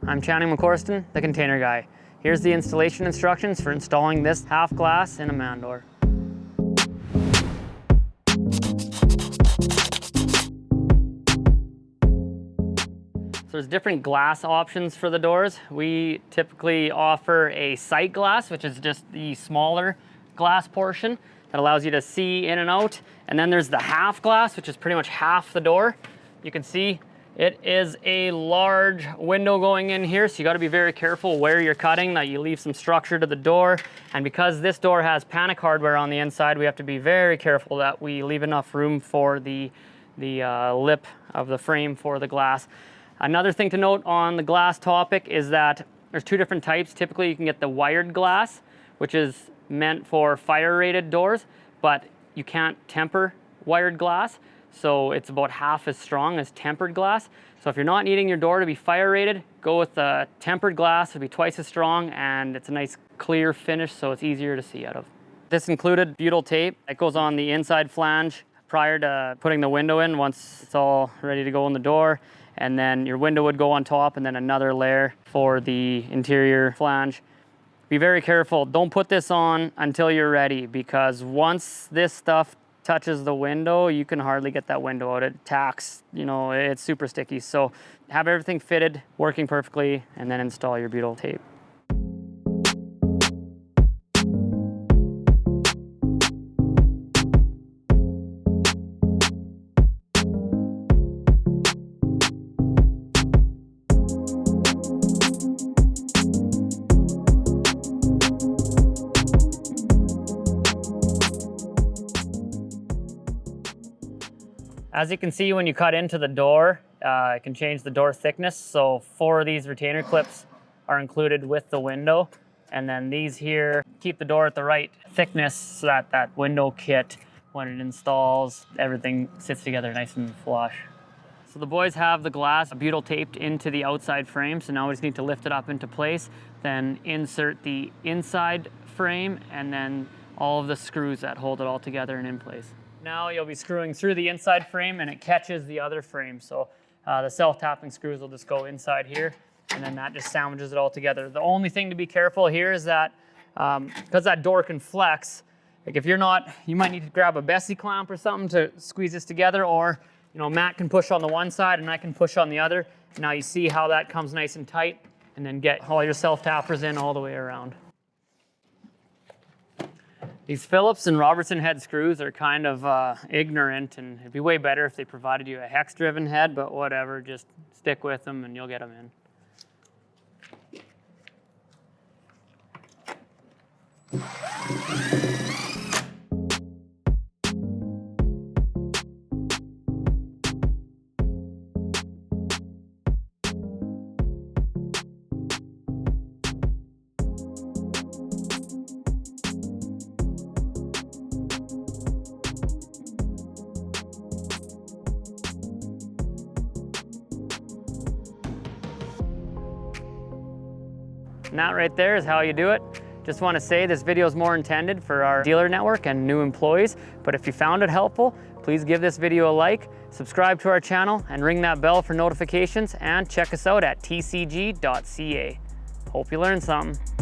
I'm �𝐚𝐭, the container guy. Here's the installation instructions for installing this half glass in a man door. So there's different glass options for the doors. We typically offer a sight glass, which is just the smaller glass portion that allows you to see in and out. And then there's the half glass, which is pretty much half the door. You can see it is a large window going in here, so you gotta be very careful where you're cutting, that you leave some structure to the door. And because this door has panic hardware on the inside, we have to be very careful that we leave enough room for the lip of the frame for the glass. Another thing to note on the glass topic is that there's two different types. Typically you can get the wired glass, which is meant for fire rated doors, but you can't temper wired glass. So it's about half as strong as tempered glass. So if you're not needing your door to be fire rated, go with the tempered glass. It'll be twice as strong and it's a nice clear finish, so it's easier to see out of. This included butyl tape that goes on the inside flange prior to putting the window in once it's all ready to go in the door. And then your window would go on top and then another layer for the interior flange. Be very careful. Don't put this on until you're ready, because once this stuff touches the window, you can hardly get that window out. It tacks, you know, it's super sticky. So have everything fitted, working perfectly, and then install your butyl tape. As you can see, when you cut into the door, it can change the door thickness. So 4 of these retainer clips are included with the window. And then these here keep the door at the right thickness so that that window kit, when it installs, everything sits together nice and flush. So the boys have the glass butyl taped into the outside frame. So now we just need to lift it up into place, then insert the inside frame, and then all of the screws that hold it all together and in place. Now you'll be screwing through the inside frame and it catches the other frame. So the self-tapping screws will just go inside here, and then that just sandwiches it all together. The only thing to be careful here is that because that door can flex, like if you're not, you might need to grab a Bessey clamp or something to squeeze this together, or you know, Matt can push on the one side and I can push on the other. Now you see how that comes nice and tight, and then get all your self-tappers in all the way around. These Phillips and Robertson head screws are kind of ignorant, and it'd be way better if they provided you a hex-driven head, but whatever, just stick with them and you'll get them in. And that right there is how you do it. Just want to say this video is more intended for our dealer network and new employees, but if you found it helpful, please give this video a like, subscribe to our channel, and ring that bell for notifications, and check us out at tcg.ca. Hope you learned something.